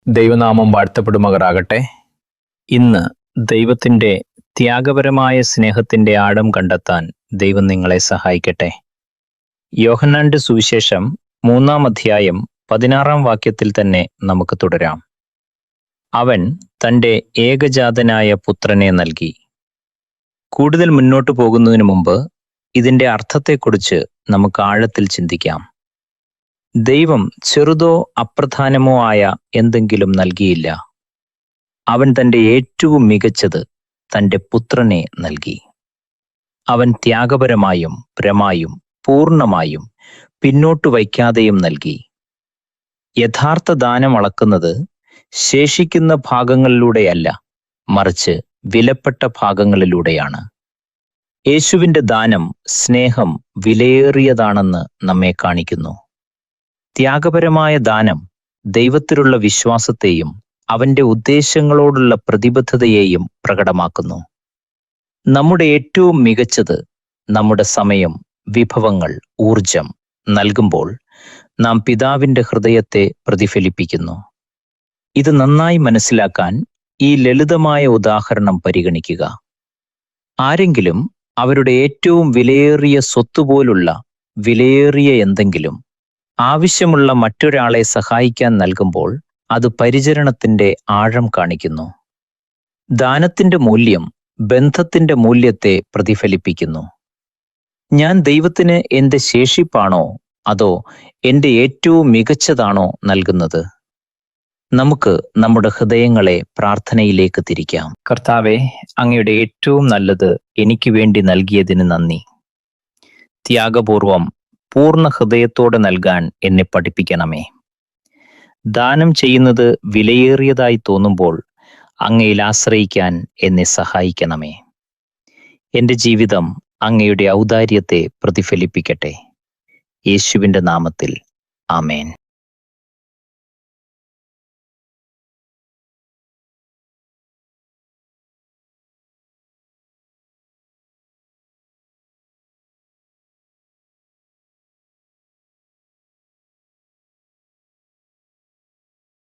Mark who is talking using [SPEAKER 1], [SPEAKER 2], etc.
[SPEAKER 1] ദൈവനാമം വാഴ്ത്തപ്പെടുമാറാകട്ടെ. ഇന്ന് ദൈവത്തിൻ്റെ ത്യാഗപരമായ സ്നേഹത്തിൻ്റെ ആഴം കണ്ടെത്താൻ ദൈവം നിങ്ങളെ സഹായിക്കട്ടെ. യോഹന്നാന്റെ സുവിശേഷം 3-ാം അധ്യായം 16-ാം വാക്യത്തിൽ തന്നെ നമുക്ക് തുടരാം. അവൻ തൻ്റെ ഏകജാതനായ പുത്രനെ നൽകി. കൂടുതൽ മുന്നോട്ട് പോകുന്നതിന് മുമ്പ് ഇതിൻ്റെ അർത്ഥത്തെക്കുറിച്ച് നമുക്ക് ആഴത്തിൽ ചിന്തിക്കാം. ദൈവം ചെറുതോ അപ്രധാനമോ ആയ എന്തെങ്കിലും നൽകിയില്ല. അവൻ തൻ്റെ ഏറ്റവും മികച്ചത് തൻ്റെ പുത്രനെ നൽകി. അവൻ ത്യാഗപരമായും പരമായും പൂർണ്ണമായും പിന്നോട്ട് വയ്ക്കാതെയും നൽകി. യഥാർത്ഥ ദാനം അളക്കുന്നത് ശേഷിക്കുന്ന ഭാഗങ്ങളിലൂടെയല്ല, മറിച്ച് വിലപ്പെട്ട ഭാഗങ്ങളിലൂടെയാണ്. യേശുവിൻ്റെ ദാനം സ്നേഹം വിലയേറിയതാണെന്ന് നമ്മെ കാണിക്കുന്നു. ത്യാഗപരമായ ദാനം ദൈവത്തിലുള്ള വിശ്വാസത്തെയും അവൻ്റെ ഉദ്ദേശങ്ങളോടുള്ള പ്രതിബദ്ധതയെയും പ്രകടമാക്കുന്നു. നമ്മുടെ ഏറ്റവും മികച്ചത്, നമ്മുടെ സമയം, വിഭവങ്ങൾ, ഊർജം നൽകുമ്പോൾ നാം പിതാവിൻ്റെ ഹൃദയത്തെ പ്രതിഫലിപ്പിക്കുന്നു. ഇത് നന്നായി മനസ്സിലാക്കാൻ ഈ ലളിതമായ ഉദാഹരണം പരിഗണിക്കുക. ആരെങ്കിലും അവരുടെ ഏറ്റവും വിലയേറിയ സ്വത്തുപോലുള്ള വിലയേറിയ എന്തെങ്കിലും ആവശ്യമുള്ള മറ്റൊരാളെ സഹായിക്കാൻ നൽകുമ്പോൾ അത് പരിചരണത്തിൻ്റെ ആഴം കാണിക്കുന്നു. ദാനത്തിൻ്റെ മൂല്യം ബന്ധത്തിൻ്റെ മൂല്യത്തെ പ്രതിഫലിപ്പിക്കുന്നു. ഞാൻ ദൈവത്തിന് എൻ്റെ ശേഷിപ്പാണോ അതോ എൻ്റെ ഏറ്റവും മികച്ചതാണോ നൽകുന്നത്? നമുക്ക് നമ്മുടെ ഹൃദയങ്ങളെ പ്രാർത്ഥനയിലേക്ക് തിരിക്കാം. കർത്താവേ, അങ്ങയുടെ ഏറ്റവും നല്ലത് എനിക്ക് വേണ്ടി നൽകിയതിന് നന്ദി. ത്യാഗപൂർവം പൂർണ്ണ ഹൃദയത്തോടെ നൽകാൻ എന്നെ പഠിപ്പിക്കണമേ. ദാനം ചെയ്യുന്നത് വിലയേറിയതായി തോന്നുമ്പോൾ അങ്ങയിൽ ആശ്രയിക്കാൻ എന്നെ സഹായിക്കണമേ. എൻ്റെ ജീവിതം അങ്ങയുടെ ഔദാര്യത്തെ പ്രതിഫലിപ്പിക്കട്ടെ. യേശുവിൻ്റെ നാമത്തിൽ ആമേൻ.